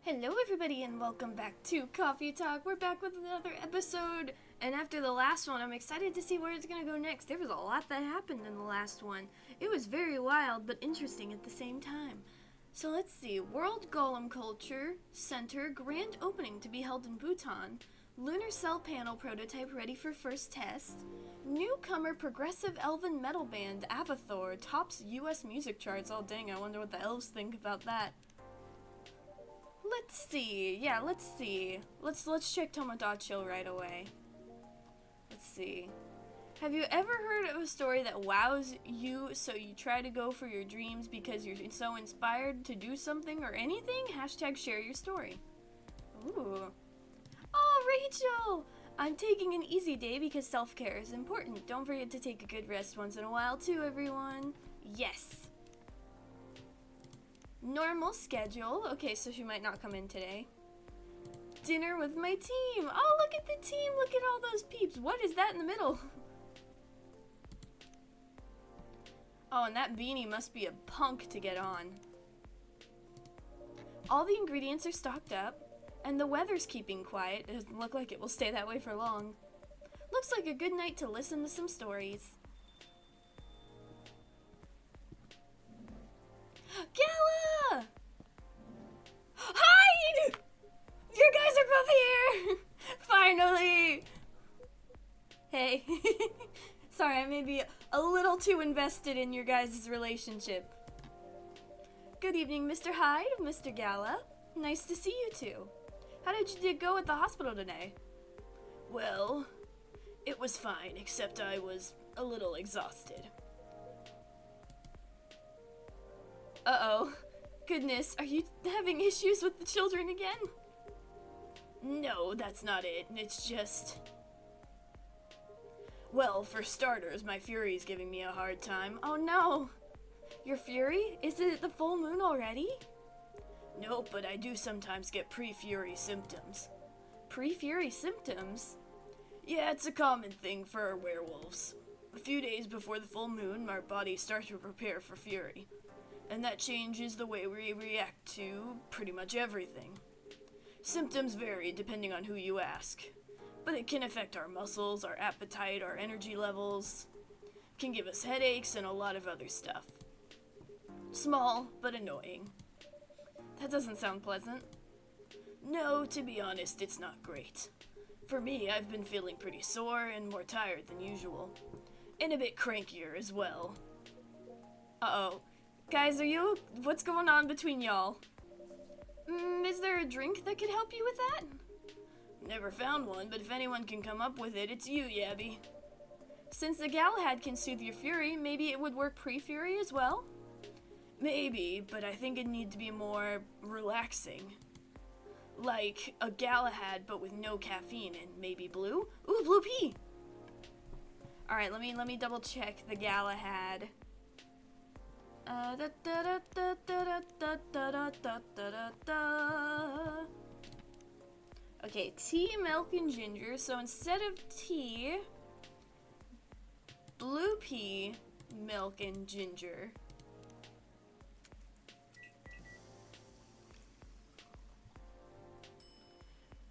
Hello everybody and welcome back to Coffee Talk. We're back with another episode, and after the last one, I'm excited to see where it's going to go next. There was a lot that happened in the last one. It was very wild, but interesting at the same time. So let's see. World Golem Culture Center Grand Opening to be held in Bhutan. Lunar Cell Panel Prototype ready for first test. Newcomer Progressive Elven Metal Band Avathor tops US music charts. Oh dang, I wonder what the elves think about that. Let's see. Yeah, let's see. Let's check Tomodachi right away. Let's see. Have you ever heard of a story that wows you so you try to go for your dreams because you're so inspired to do something or anything? Hashtag share your story. Ooh. Oh, Rachel! I'm taking an easy day because self-care is important. Don't forget to take a good rest once in a while too, everyone. Yes. Normal schedule. Okay, so she might not come in today. Dinner with my team. Oh, look at the team. Look at all those peeps. What is that in the middle? Oh, and that beanie must be a punk to get on. All the ingredients are stocked up, and the weather's keeping quiet. It doesn't look like it will stay that way for long. Looks like a good night to listen to some stories. Gala! Hyde! You guys are both here! Finally! Hey. Sorry, I may be a little too invested in your guys' relationship. Good evening, Mr. Hyde, Mr. Gala. Nice to see you two. How did you go at the hospital today? Well, it was fine, except I was a little exhausted. Uh-oh. Goodness, are you having issues with the children again? No, that's not it. It's just... Well, for starters, my Fury's giving me a hard time. Oh no! Your Fury? Is it the full moon already? Nope, but I do sometimes get pre-Fury symptoms. Pre-Fury symptoms? Yeah, it's a common thing for werewolves. A few days before the full moon, our bodies start to prepare for Fury. And that changes the way we react to pretty much everything. Symptoms vary depending on who you ask, but it can affect our muscles, our appetite, our energy levels, can give us headaches and a lot of other stuff. Small, but annoying. That doesn't sound pleasant. No, to be honest, it's not great. For me, I've been feeling pretty sore and more tired than usual, and a bit crankier as well. Uh-oh. Guys, what's going on between y'all? Is there a drink that could help you with that? Never found one, but if anyone can come up with it, it's you, Yabby. Since the Galahad can soothe your fury, maybe it would work pre-fury as well? Maybe, but I think it'd need to be more relaxing. Like a Galahad, but with no caffeine and maybe blue? Ooh, blue pea! Alright, let me double check the Galahad. Okay, tea, milk, and ginger. So instead of tea, blue pea, milk, and ginger.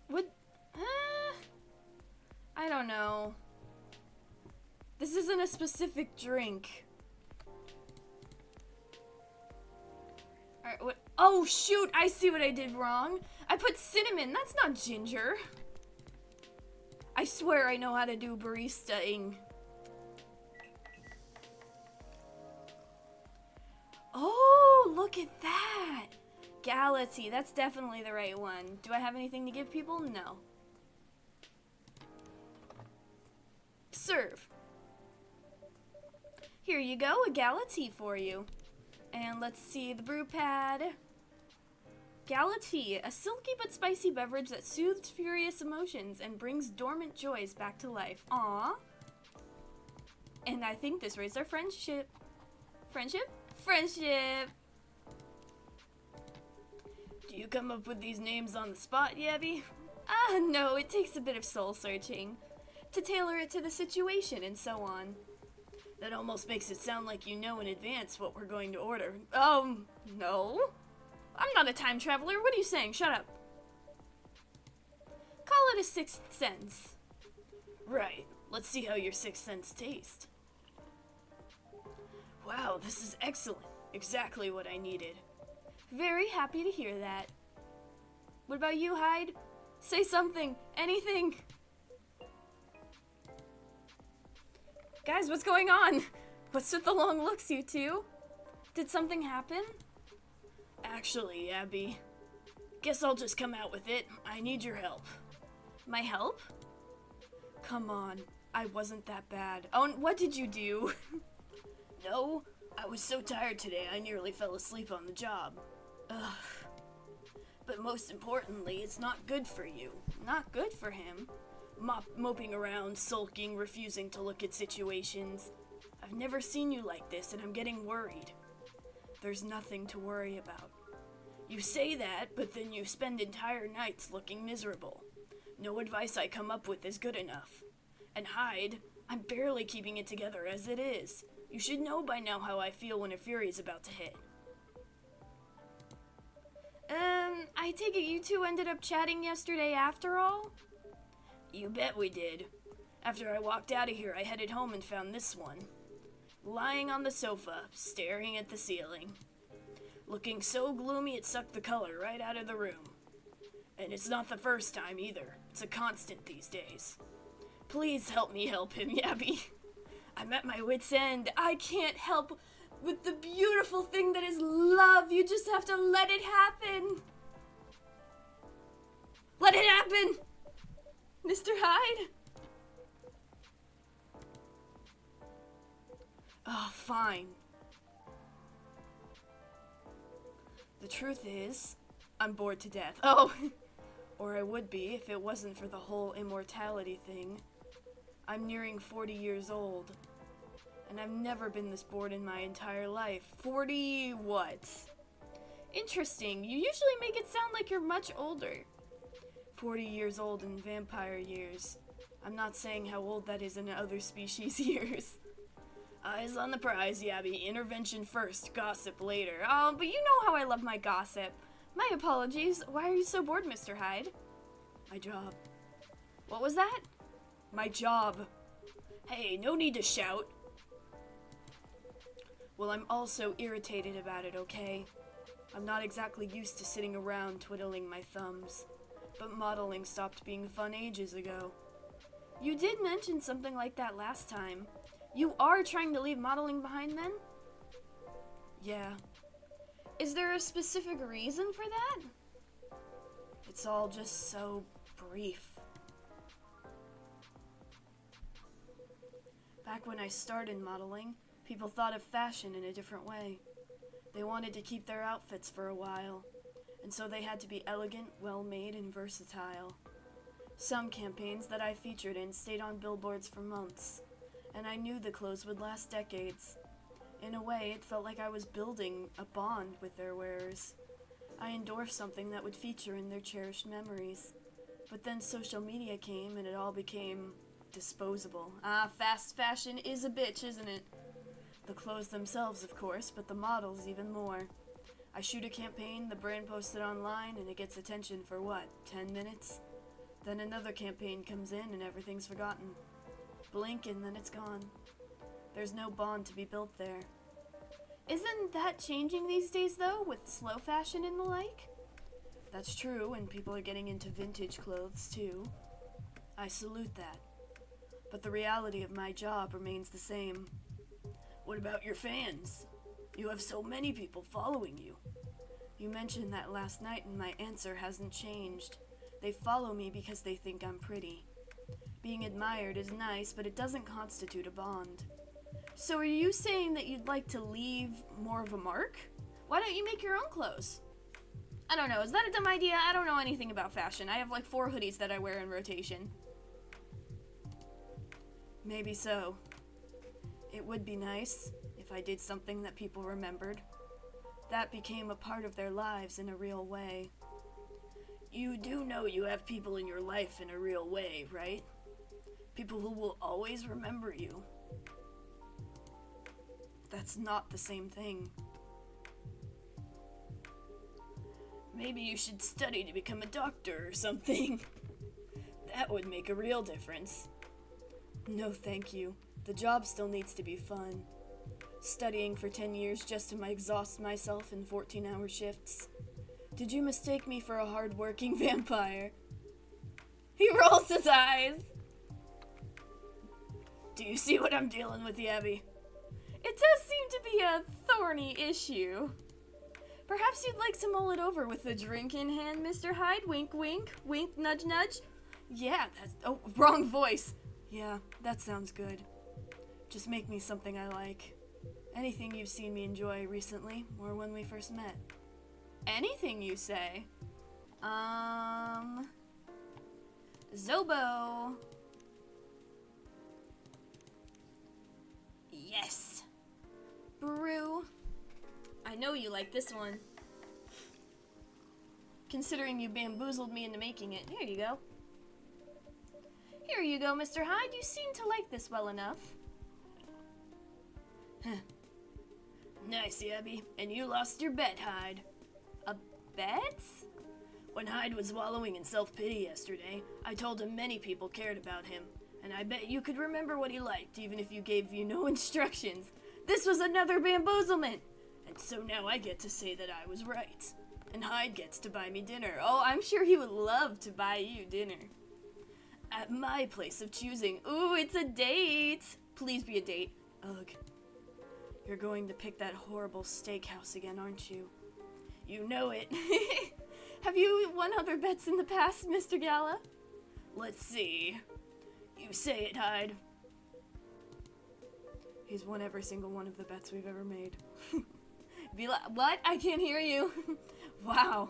Would, I don't know. This isn't a specific drink. Alright, what? Oh, shoot! I see what I did wrong. I put cinnamon. That's not ginger. I swear I know how to do barista-ing. Oh, look at that! Gala tea. That's definitely the right one. Do I have anything to give people? No. Serve. Here you go, a Gala tea for you. And let's see the brew pad. Gala tea, a silky but spicy beverage that soothes furious emotions and brings dormant joys back to life. Aww. And I think this raised our friendship. Friendship? Friendship! Do you come up with these names on the spot, Yabby? No, it takes a bit of soul searching to tailor it to the situation and so on. That almost makes it sound like you know in advance what we're going to order. No. I'm not a time traveler. What are you saying? Shut up. Call it a sixth sense. Right. Let's see how your sixth sense tastes. Wow, this is excellent. Exactly what I needed. Very happy to hear that. What about you, Hyde? Say something. Anything. Guys, what's going on? What's with the long looks, you two? Did something happen? Actually, Abby, guess I'll just come out with it. I need your help. My help? Come on, I wasn't that bad. Oh, what did you do? No, I was so tired today I nearly fell asleep on the job. Ugh. But most importantly, it's not good for you. Not good for him. Moping around, sulking, refusing to look at situations. I've never seen you like this, and I'm getting worried. There's nothing to worry about. You say that, but then you spend entire nights looking miserable. No advice I come up with is good enough. And Hyde, I'm barely keeping it together as it is. You should know by now how I feel when a fury's about to hit. I take it you two ended up chatting yesterday after all? You bet we did. After I walked out of here, I headed home and found this one. Lying on the sofa, staring at the ceiling. Looking so gloomy it sucked the color right out of the room. And it's not the first time either. It's a constant these days. Please help me help him, Yabby. I'm at my wit's end. I can't help with the beautiful thing that is love. You just have to let it happen. Let it happen! Mr. Hyde? Oh, fine. The truth is, I'm bored to death. Oh, or I would be if it wasn't for the whole immortality thing. I'm nearing 40 years old, and I've never been this bored in my entire life. 40 what? Interesting, you usually make it sound like you're much older. 40 years old in vampire years. I'm not saying how old that is in other species years. Eyes on the prize, Yabby. Intervention first, gossip later. Oh, but you know how I love my gossip. My apologies. Why are you so bored, Mr. Hyde? My job. What was that? My job. Hey, no need to shout. Well, I'm also irritated about it, okay? I'm not exactly used to sitting around twiddling my thumbs. But modeling stopped being fun ages ago. You did mention something like that last time. You are trying to leave modeling behind then? Yeah. Is there a specific reason for that? It's all just so brief. Back when I started modeling, people thought of fashion in a different way. They wanted to keep their outfits for a while, and so they had to be elegant, well-made, and versatile. Some campaigns that I featured in stayed on billboards for months, and I knew the clothes would last decades. In a way, it felt like I was building a bond with their wearers. I endorsed something that would feature in their cherished memories. But then social media came and it all became disposable. Ah, fast fashion is a bitch, isn't it? The clothes themselves, of course, but the models even more. I shoot a campaign, the brand posts it online, and it gets attention for what, 10 minutes? Then another campaign comes in and everything's forgotten. Blink and then it's gone. There's no bond to be built there. Isn't that changing these days, though, with slow fashion and the like? That's true, and people are getting into vintage clothes, too. I salute that. But the reality of my job remains the same. What about your fans? You have so many people following you. You mentioned that last night, and my answer hasn't changed. They follow me because they think I'm pretty. Being admired is nice, but it doesn't constitute a bond. So are you saying that you'd like to leave more of a mark? Why don't you make your own clothes? I don't know, is that a dumb idea? I don't know anything about fashion. I have like 4 hoodies that I wear in rotation. Maybe so. It would be nice if I did something that people remembered. That became a part of their lives in a real way. You do know you have people in your life in a real way, right? People who will always remember you. That's not the same thing. Maybe you should study to become a doctor or something. That would make a real difference. No, thank you. The job still needs to be fun. Studying for 10 years just to exhaust myself in 14-hour shifts. Did you mistake me for a hard-working vampire? He rolls his eyes. Do you see what I'm dealing with, Abby? It does seem to be a thorny issue. Perhaps you'd like to mull it over with a drink in hand, Mr. Hyde? Wink, wink. Wink, nudge, nudge. Yeah, that's... Oh, wrong voice. Yeah, that sounds good. Just make me something I like. Anything you've seen me enjoy recently, or when we first met. Anything, you say? Zobo. Yes. Brew. I know you like this one. Considering you bamboozled me into making it. Here you go. Here you go, Mr. Hyde. You seem to like this well enough. Huh. Nice, Abby. And you lost your bet, Hyde. A bet? When Hyde was wallowing in self-pity yesterday, I told him many people cared about him, and I bet you could remember what he liked even if you gave you no instructions. This was another bamboozlement! And so now I get to say that I was right. And Hyde gets to buy me dinner. Oh, I'm sure he would love to buy you dinner. At my place of choosing. Ooh, it's a date! Please be a date. Ugh. You're going to pick that horrible steakhouse again, aren't you? You know it. Have you won other bets in the past, Mr. Gala? Let's see. You say it, Hyde. He's won every single one of the bets we've ever made. What? I can't hear you. Wow.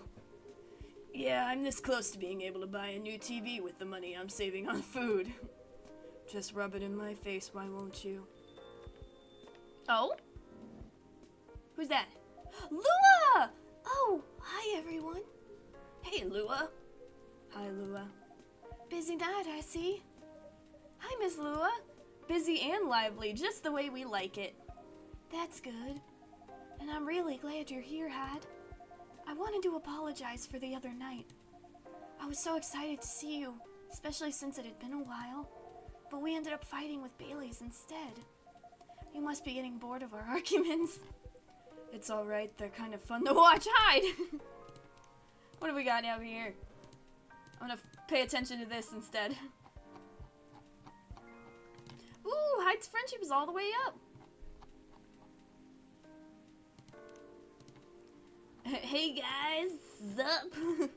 Yeah, I'm this close to being able to buy a new TV with the money I'm saving on food. Just rub it in my face, why won't you? Oh? Who's that? Lua! Oh, hi everyone. Hey, Lua. Hi, Lua. Busy night, I see. Hi, Miss Lua. Busy and lively, just the way we like it. That's good. And I'm really glad you're here, Hyde. I wanted to apologize for the other night. I was so excited to see you, especially since it had been a while. But we ended up fighting with Bailey's instead. You must be getting bored of our arguments. It's alright, they're kind of fun to watch. Hyde! What do we got over here? I'm gonna pay attention to this instead. Ooh, Hyde's friendship is all the way up. Hey guys, sup?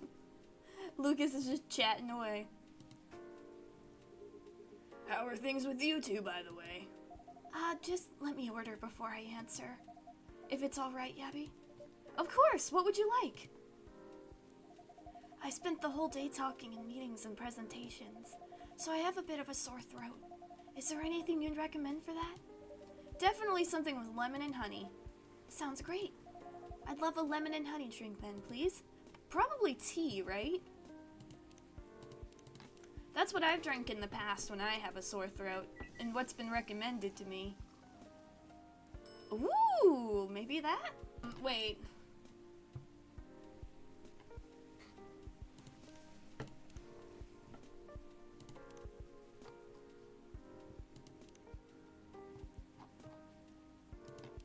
Lucas is just chatting away. How are things with you two, by the way? Just let me order before I answer. If it's alright, Yabby? Of course, what would you like? I spent the whole day talking in meetings and presentations, so I have a bit of a sore throat. Is there anything you'd recommend for that? Definitely something with lemon and honey. Sounds great. I'd love a lemon and honey drink then, please. Probably tea, right? That's what I've drank in the past when I have a sore throat, and what's been recommended to me. Ooh, maybe that? Wait.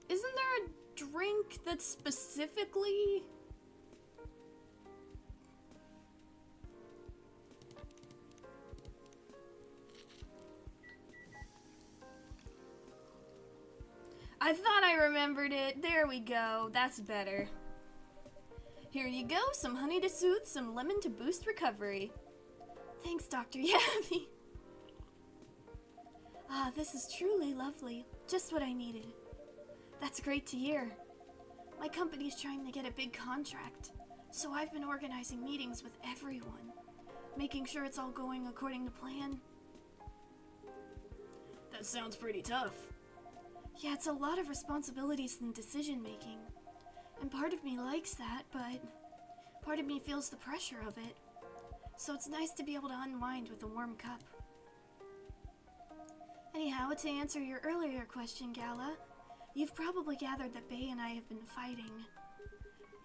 Isn't there a drink that's specifically... I thought I remembered it. There we go. That's better. Here you go. Some honey to soothe, some lemon to boost recovery. Thanks, Dr. Yabby. Ah, this is truly lovely. Just what I needed. That's great to hear. My company's trying to get a big contract, so I've been organizing meetings with everyone, making sure it's all going according to plan. That sounds pretty tough. Yeah, it's a lot of responsibilities and decision-making. And part of me likes that, but part of me feels the pressure of it. So it's nice to be able to unwind with a warm cup. Anyhow, to answer your earlier question, Gala, you've probably gathered that Bay and I have been fighting.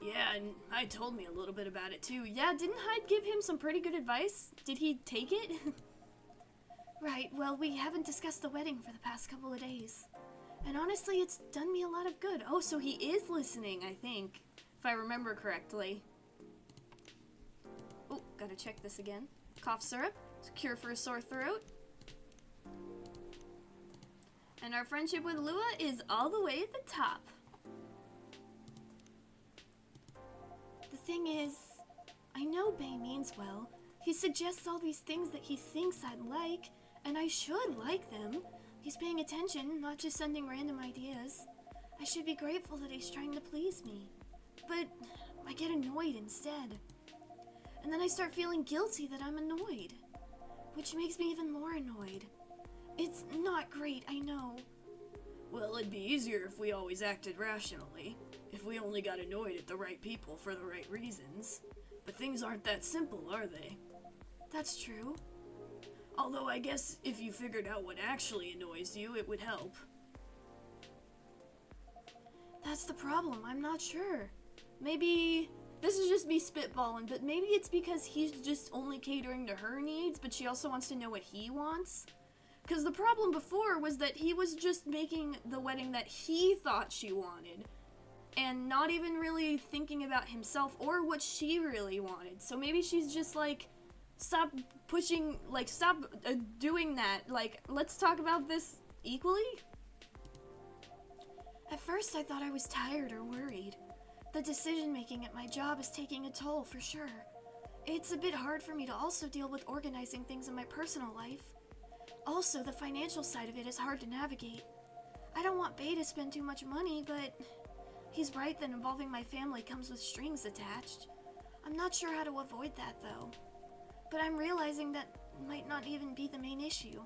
Yeah, and Hyde told me a little bit about it too. Yeah, didn't Hyde give him some pretty good advice? Did he take it? Right, well, we haven't discussed the wedding for the past couple of days. And honestly, it's done me a lot of good. Oh, so he is listening, I think, if I remember correctly. Oh, gotta check this again. Cough syrup, it's a cure for a sore throat. And our friendship with Lua is all the way at the top. The thing is, I know Bay means well. He suggests all these things that he thinks I'd like, and I should like them. He's paying attention, not just sending random ideas. I should be grateful that he's trying to please me. But I get annoyed instead. And then I start feeling guilty that I'm annoyed, which makes me even more annoyed. It's not great, I know. Well, it'd be easier if we always acted rationally. If we only got annoyed at the right people for the right reasons. But things aren't that simple, are they? That's true. Although I guess if you figured out what actually annoys you, it would help. That's the problem, I'm not sure. Maybe, this is just me spitballing, but maybe it's because he's just only catering to her needs, but she also wants to know what he wants. Because the problem before was that he was just making the wedding that he thought she wanted, and not even really thinking about himself or what she really wanted. So maybe she's just like, stop pushing, like, stop doing that. Like, let's talk about this equally? At first, I thought I was tired or worried. The decision-making at my job is taking a toll, for sure. It's a bit hard for me to also deal with organizing things in my personal life. Also, the financial side of it is hard to navigate. I don't want Bay to spend too much money, but he's right that involving my family comes with strings attached. I'm not sure how to avoid that, though. But I'm realizing that might not even be the main issue.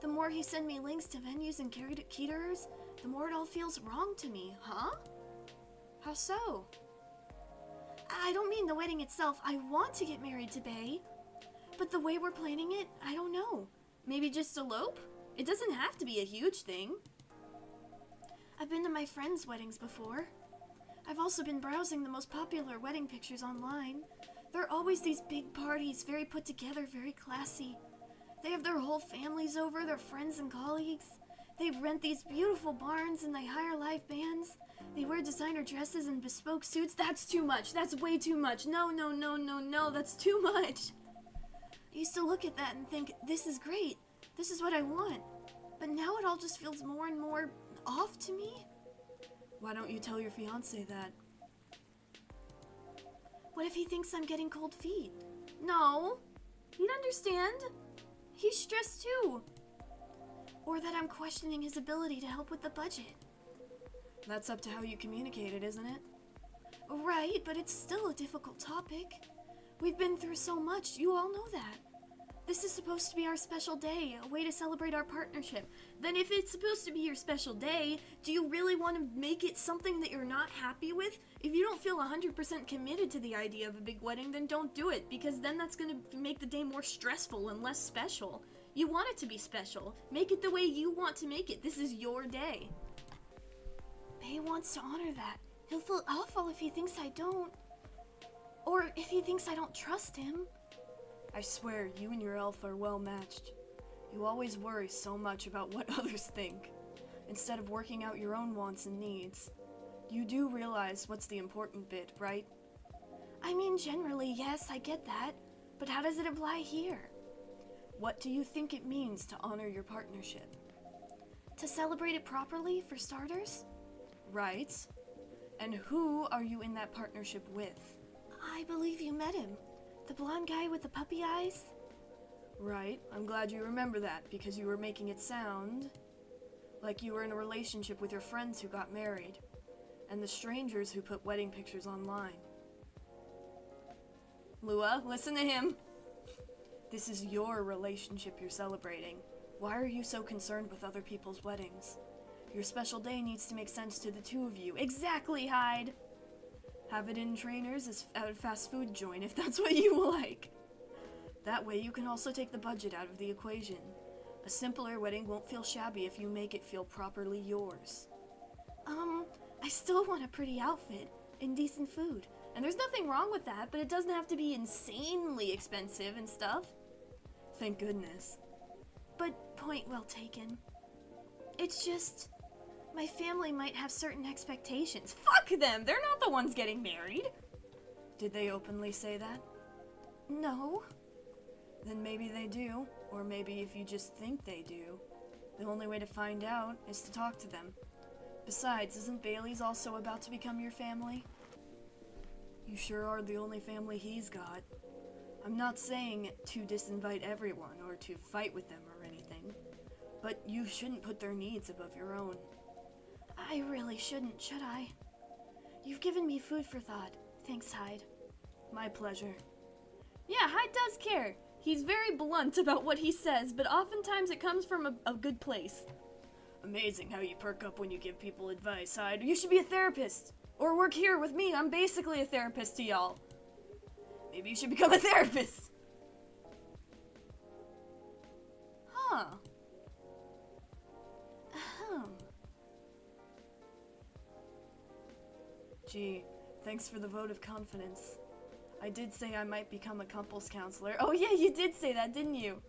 The more he sends me links to venues and caterers, the more it all feels wrong to me. Huh? How so? I don't mean the wedding itself. I want to get married to Bay. But the way we're planning it, I don't know. Maybe just elope? It doesn't have to be a huge thing. I've been to my friends' weddings before. I've also been browsing the most popular wedding pictures online. There are always these big parties, very put together, very classy. They have their whole families over, their friends and colleagues. They rent these beautiful barns and they hire live bands. They wear designer dresses and bespoke suits. That's too much. That's way too much. No, no, no, no, no. That's too much. I used to look at that and think, this is great. This is what I want. But now it all just feels more and more off to me. Why don't you tell your fiancé that? What if he thinks I'm getting cold feet? No. He'd understand. He's stressed too. Or that I'm questioning his ability to help with the budget. That's up to how you communicate it, isn't it? Right, but it's still a difficult topic. We've been through so much, you all know that. This is supposed to be our special day, a way to celebrate our partnership. Then if it's supposed to be your special day, do you really want to make it something that you're not happy with? If you don't feel 100% committed to the idea of a big wedding, then don't do it, because then that's going to make the day more stressful and less special. You want it to be special. Make it the way you want to make it. This is your day. Bay wants to honor that. He'll feel awful if he thinks I don't. Or if he thinks I don't trust him. I swear, you and your elf are well matched. You always worry so much about what others think, instead of working out your own wants and needs. You do realize what's the important bit, right? I mean, generally, yes, I get that. But how does it apply here? What do you think it means to honor your partnership? To celebrate it properly, for starters? Right. And who are you in that partnership with? I believe you met him. The blonde guy with the puppy eyes? Right. I'm glad you remember that, because you were making it sound like you were in a relationship with your friends who got married, and the strangers who put wedding pictures online. Lua, listen to him. This is your relationship you're celebrating. Why are you so concerned with other people's weddings? Your special day needs to make sense to the two of you. Exactly, Hyde! Have it in Trainers at a fast food joint if that's what you like. That way you can also take the budget out of the equation. A simpler wedding won't feel shabby if you make it feel properly yours. I still want a pretty outfit. and decent food. And there's nothing wrong with that, but it doesn't have to be insanely expensive and stuff. Thank goodness. But point well taken. It's just, my family might have certain expectations. Fuck them! They're not the ones getting married! Did they openly say that? No. Then maybe they do, or maybe if you just think they do. The only way to find out is to talk to them. Besides, isn't Bailey's also about to become your family? You sure are the only family he's got. I'm not saying to disinvite everyone or to fight with them or anything, but you shouldn't put their needs above your own. I really shouldn't, should I? You've given me food for thought. Thanks, Hyde. My pleasure. Yeah, Hyde does care. He's very blunt about what he says, but oftentimes it comes from a good place. Amazing how you perk up when you give people advice, Hyde. You should be a therapist. Or work here with me. I'm basically a therapist to y'all. Maybe you should become a therapist. Huh. Gee, thanks for the vote of confidence. I did say I might become a couples counselor. Oh yeah, you did say that, didn't you?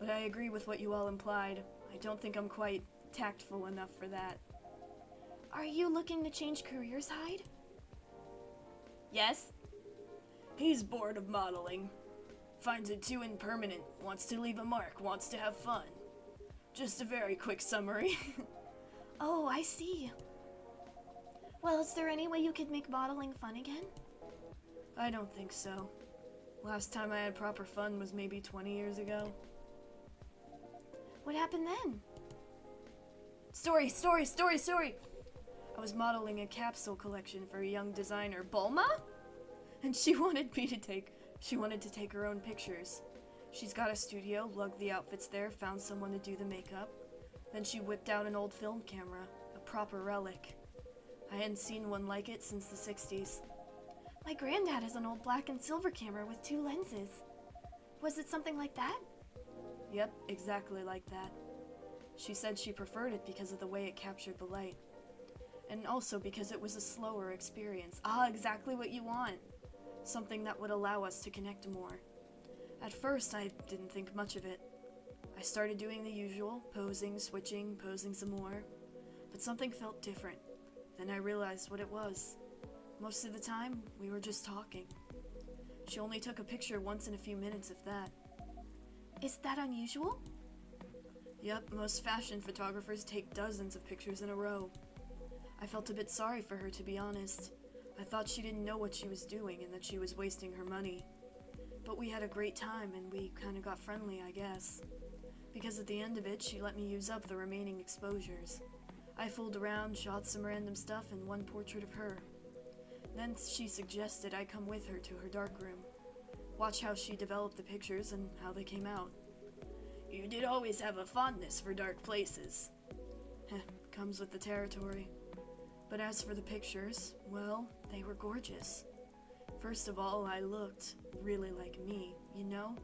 But I agree with what you all implied. I don't think I'm quite tactful enough for that. Are you looking to change careers, Hyde? Yes. He's bored of modeling. Finds it too impermanent. Wants to leave a mark. Wants to have fun. Just a very quick summary. Oh, I see. Well, is there any way you could make modeling fun again? I don't think so. Last time I had proper fun was maybe 20 years ago. What happened then? Story! I was modeling a capsule collection for a young designer, Bulma? And she wanted to take her own pictures. She's got a studio, lugged the outfits there, found someone to do the makeup. Then she whipped out an old film camera, a proper relic. I hadn't seen one like it since the 60s. My granddad has an old black and silver camera with 2 lenses. Was it something like that? Yep, exactly like that. She said she preferred it because of the way it captured the light. And also because it was a slower experience. Exactly what you want. Something that would allow us to connect more. At first, I didn't think much of it. I started doing the usual, posing, switching, posing some more. But something felt different. Then I realized what it was. Most of the time, we were just talking. She only took a picture once in a few minutes, if that. Is that unusual? Yep, most fashion photographers take dozens of pictures in a row. I felt a bit sorry for her, to be honest. I thought she didn't know what she was doing and that she was wasting her money. But we had a great time and we kinda got friendly, I guess. Because at the end of it, she let me use up the remaining exposures. I fooled around, shot some random stuff, and one portrait of her. Then she suggested I come with her to her darkroom. Watch how she developed the pictures and how they came out. You did always have a fondness for dark places. Comes with the territory. But as for the pictures, well, they were gorgeous. First of all, I looked really like me, you know?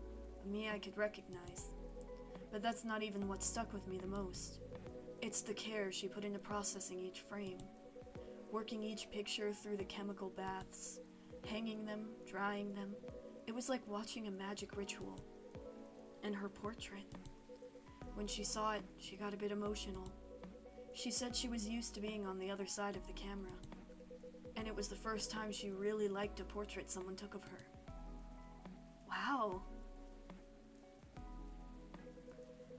A me I could recognize. But that's not even what stuck with me the most. It's the care she put into processing each frame. Working each picture through the chemical baths. Hanging them, drying them. It was like watching a magic ritual. And her portrait. When she saw it, she got a bit emotional. She said she was used to being on the other side of the camera. And it was the first time she really liked a portrait someone took of her. Wow.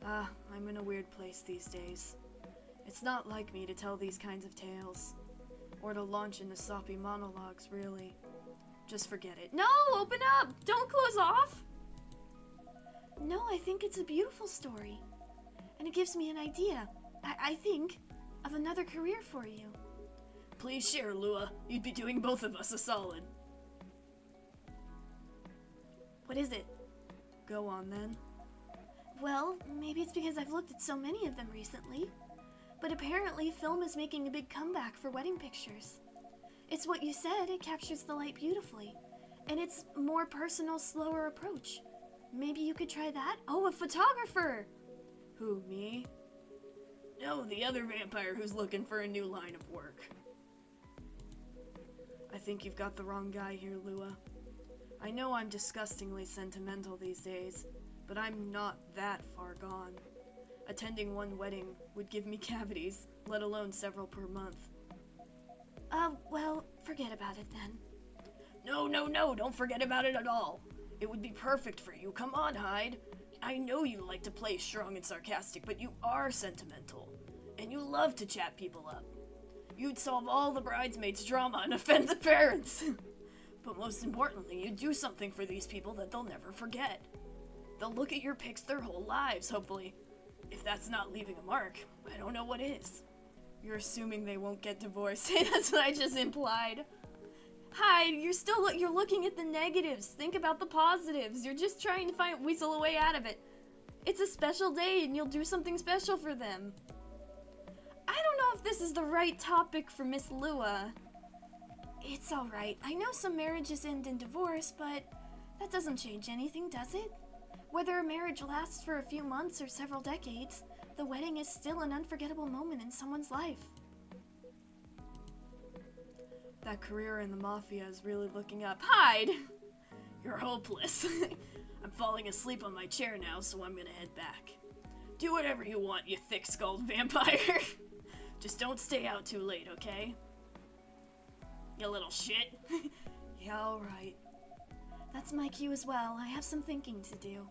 I'm in a weird place these days. It's not like me to tell these kinds of tales. Or to launch into soppy monologues, really. Just forget it. No, open up! Don't close off! No, I think it's a beautiful story. And it gives me an idea, I think, of another career for you. Please share, Lua. You'd be doing both of us a solid. What is it? Go on, then. Well, maybe it's because I've looked at so many of them recently. But apparently, film is making a big comeback for wedding pictures. It's what you said, it captures the light beautifully. And it's more personal, slower approach. Maybe you could try that? Oh, a photographer! Who, me? No, the other vampire who's looking for a new line of work. I think you've got the wrong guy here, Lua. I know I'm disgustingly sentimental these days, but I'm not that far gone. Attending one wedding would give me cavities, let alone several per month. Well, forget about it then. No, don't forget about it at all. It would be perfect for you. Come on, Hyde. I know you like to play strong and sarcastic, but you are sentimental. And you love to chat people up. You'd solve all the bridesmaids' drama and offend the parents. But most importantly, you'd do something for these people that they'll never forget. They'll look at your pics their whole lives, hopefully. If that's not leaving a mark, I don't know what is. You're assuming they won't get divorced. That's what I just implied. Hyde, you're looking at the negatives. Think about the positives. You're just trying to weasel a way out of it. It's a special day and you'll do something special for them. I don't know if this is the right topic for Miss Lua. It's alright. I know some marriages end in divorce, but that doesn't change anything, does it? Whether a marriage lasts for a few months or several decades, the wedding is still an unforgettable moment in someone's life. That career in the mafia is really looking up. Hyde! You're hopeless. I'm falling asleep on my chair now, so I'm gonna head back. Do whatever you want, you thick-skulled vampire. Just don't stay out too late, okay? You little shit. Yeah, alright. That's my cue as well. I have some thinking to do.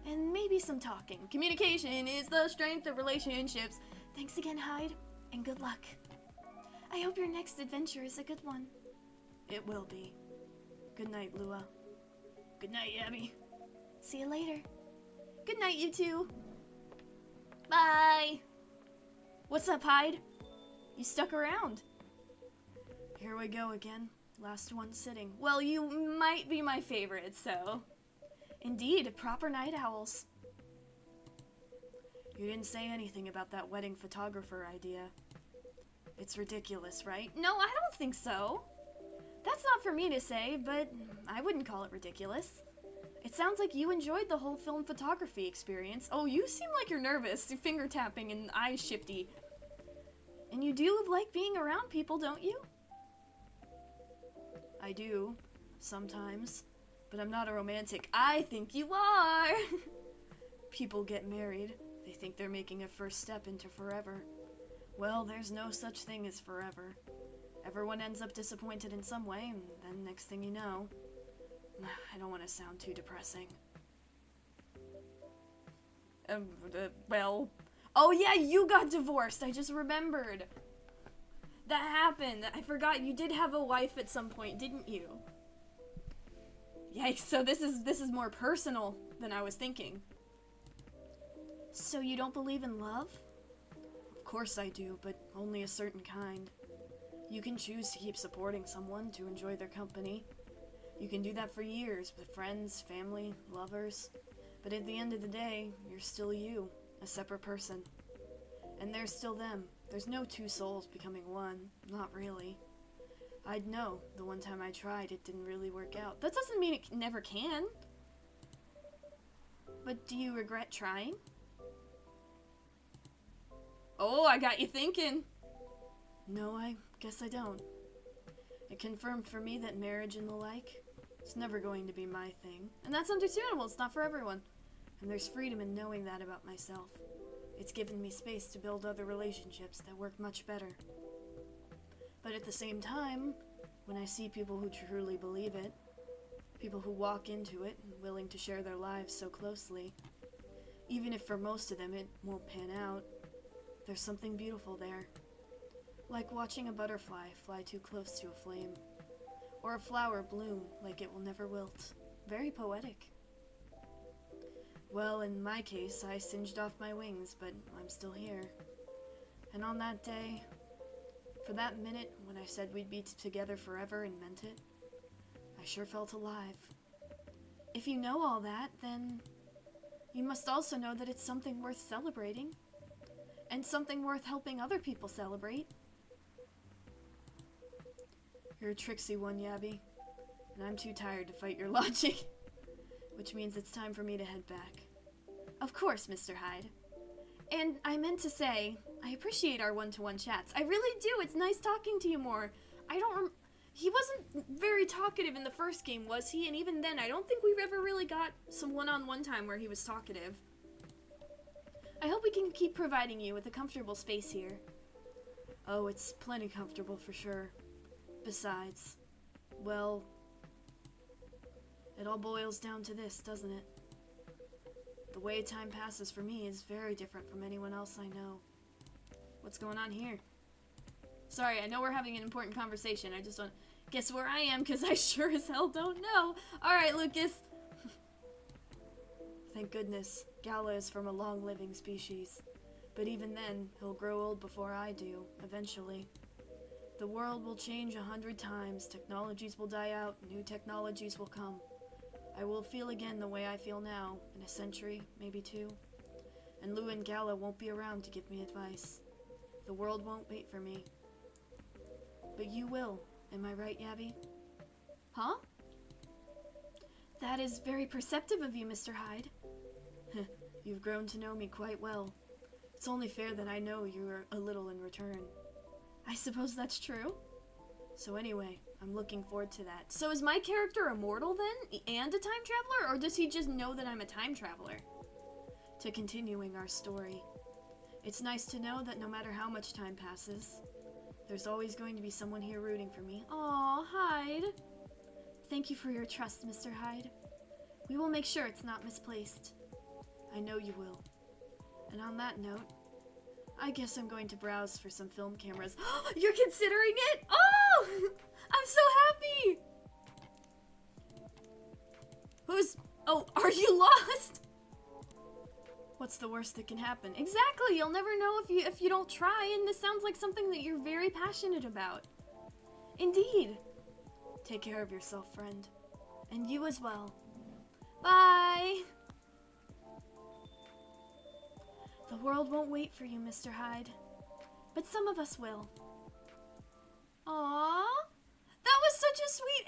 And maybe some talking. Communication is the strength of relationships. Thanks again, Hyde, and good luck. I hope your next adventure is a good one. It will be. Good night, Lua. Good night, Abby. See you later. Good night, you two. Bye. What's up, Hyde? You stuck around. Here we go again. Last one sitting. Well, you might be my favorite, so... Indeed, proper night owls. You didn't say anything about that wedding photographer idea. It's ridiculous, right? No, I don't think so. That's not for me to say, but I wouldn't call it ridiculous. It sounds like you enjoyed the whole film photography experience. Oh, you seem like you're nervous, finger tapping and eyes shifty. And you do like being around people, don't you? I do, sometimes, but I'm not a romantic. I think you are! People get married. They think they're making a first step into forever. Well, there's no such thing as forever. Everyone ends up disappointed in some way, and then next thing you know... I don't want to sound too depressing. Well... Oh yeah, you got divorced! I just remembered! That happened. I forgot you did have a wife at some point, didn't you? Yikes, so this is more personal than I was thinking. So you don't believe in love? Of course I do, but only a certain kind. You can choose to keep supporting someone to enjoy their company. You can do that for years with friends, family, lovers. But at the end of the day, you're still you, a separate person. And they're still them. There's no two souls becoming one. Not really. I'd know. The one time I tried, it didn't really work out. That doesn't mean it never can. But do you regret trying? Oh, I got you thinking. No, I guess I don't. It confirmed for me that marriage and the like, it's never going to be my thing. And that's understandable. It's not for everyone. And there's freedom in knowing that about myself. It's given me space to build other relationships that work much better. But at the same time, when I see people who truly believe it, people who walk into it and willing to share their lives so closely, even if for most of them it won't pan out, there's something beautiful there. Like watching a butterfly fly too close to a flame, or a flower bloom like it will never wilt. Very poetic. Well, in my case, I singed off my wings, but I'm still here. And on that day, for that minute when I said we'd be together forever and meant it, I sure felt alive. If you know all that, then you must also know that it's something worth celebrating, and something worth helping other people celebrate. You're a tricksy one, Yabby, and I'm too tired to fight your logic. Which means it's time for me to head back. Of course, Mr. Hyde. And I meant to say, I appreciate our one-to-one chats. I really do. It's nice talking to you more. He wasn't very talkative in the first game, was he? And even then, I don't think we've ever really got some one-on-one time where he was talkative. I hope we can keep providing you with a comfortable space here. Oh, it's plenty comfortable for sure. Besides, well, it all boils down to this, doesn't it? The way time passes for me is very different from anyone else I know. What's going on here? Sorry, I know we're having an important conversation. I just want to guess where I am because I sure as hell don't know. Alright, Lucas. Thank goodness, Gala is from a long-living species. But even then, he'll grow old before I do, eventually. The world will change 100 times, technologies will die out, new technologies will come. I will feel again the way I feel now, in a century, maybe 2. And Lua and Gala won't be around to give me advice. The world won't wait for me. But you will, am I right, Yabby? Huh? That is very perceptive of you, Mr. Hyde. You've grown to know me quite well. It's only fair that I know you're a little in return. I suppose that's true. So anyway, I'm looking forward to that. So is my character immortal then? And a time traveler? Or does he just know that I'm a time traveler? To continuing our story. It's nice to know that no matter how much time passes, there's always going to be someone here rooting for me. Aw, Hyde. Thank you for your trust, Mr. Hyde. We will make sure it's not misplaced. I know you will. And on that note, I guess I'm going to browse for some film cameras. You're considering it? Oh! I'm so happy! Oh, are you lost? What's the worst that can happen? Exactly, you'll never know if you don't try, and this sounds like something that you're very passionate about. Indeed. Take care of yourself, friend. And you as well. Bye! The world won't wait for you, Mr. Hyde. But some of us will. Aww! That was such a sweet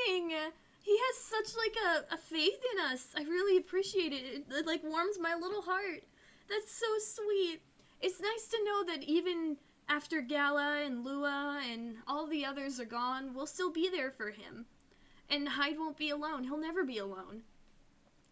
ending! He has such, like, a faith in us. I really appreciate it. It, like, warms my little heart. That's so sweet. It's nice to know that even after Gala and Lua and all the others are gone, we'll still be there for him. And Hyde won't be alone. He'll never be alone.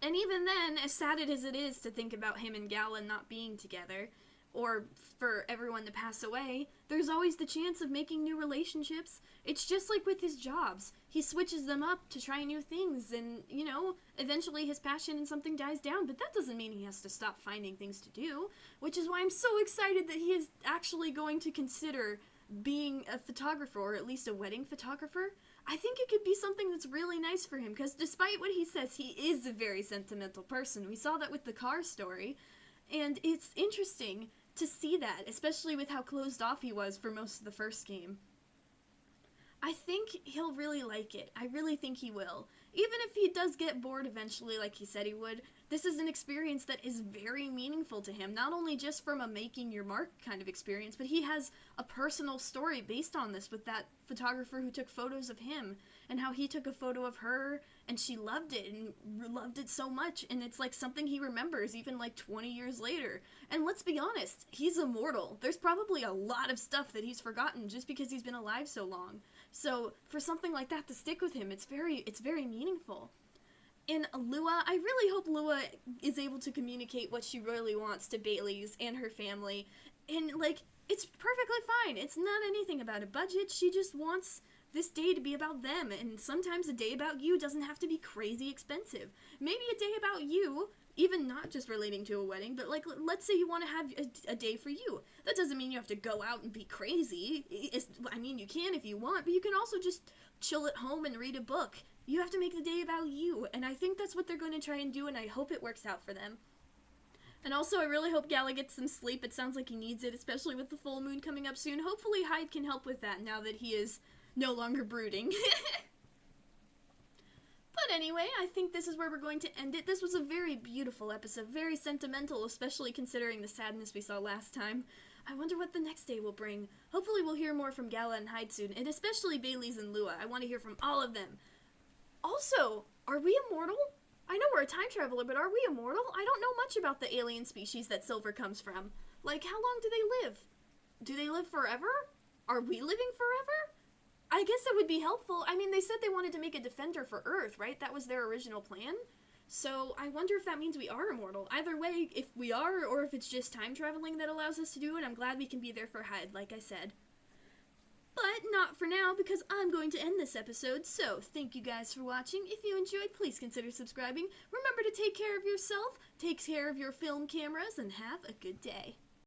And even then, as sad as it is to think about him and Gala not being together, or for everyone to pass away, there's always the chance of making new relationships. It's just like with his jobs. He switches them up to try new things, and, you know, eventually his passion in something dies down, but that doesn't mean he has to stop finding things to do, which is why I'm so excited that he is actually going to consider being a photographer, or at least a wedding photographer. I think it could be something that's really nice for him, because despite what he says, he is a very sentimental person. We saw that with the car story, and it's interesting to see that, especially with how closed off he was for most of the first game. I think he'll really like it. I really think he will. Even if he does get bored eventually, like he said he would, this is an experience that is very meaningful to him, not only just from a making your mark kind of experience, but he has a personal story based on this with that photographer who took photos of him, and how he took a photo of her, and she loved it, and loved it so much, and it's like something he remembers even like 20 years later. And let's be honest, he's immortal. There's probably a lot of stuff that he's forgotten just because he's been alive so long. So for something like that to stick with him, it's very meaningful. And Lua, I really hope Lua is able to communicate what she really wants to Bailey's and her family. And, like, it's perfectly fine. It's not anything about a budget. She just wants this day to be about them. And sometimes a day about you doesn't have to be crazy expensive. Maybe a day about you, even not just relating to a wedding, but, like, let's say you want to have a day for you. That doesn't mean you have to go out and be crazy. I mean, you can if you want, but you can also just chill at home and read a book. You have to make the day about you, and I think that's what they're going to try and do, and I hope it works out for them. And also, I really hope Gala gets some sleep. It sounds like he needs it, especially with the full moon coming up soon. Hopefully Hyde can help with that now that he is no longer brooding. But anyway, I think this is where we're going to end it. This was a very beautiful episode, very sentimental, especially considering the sadness we saw last time. I wonder what the next day will bring. Hopefully we'll hear more from Gala and Hyde soon, and especially Bailey's and Lua. I want to hear from all of them. Also, are we immortal? I know we're a time traveler, but are we immortal? I don't know much about the alien species that Silver comes from. Like, how long do they live? Do they live forever? Are we living forever? I guess that would be helpful. I mean, they said they wanted to make a defender for Earth, right? That was their original plan. So I wonder if that means we are immortal. Either way, if we are, or if it's just time traveling that allows us to do it, I'm glad we can be there for Hyde, like I said. But not for now, because I'm going to end this episode, so thank you guys for watching. If you enjoyed, please consider subscribing. Remember to take care of yourself, take care of your film cameras, and have a good day.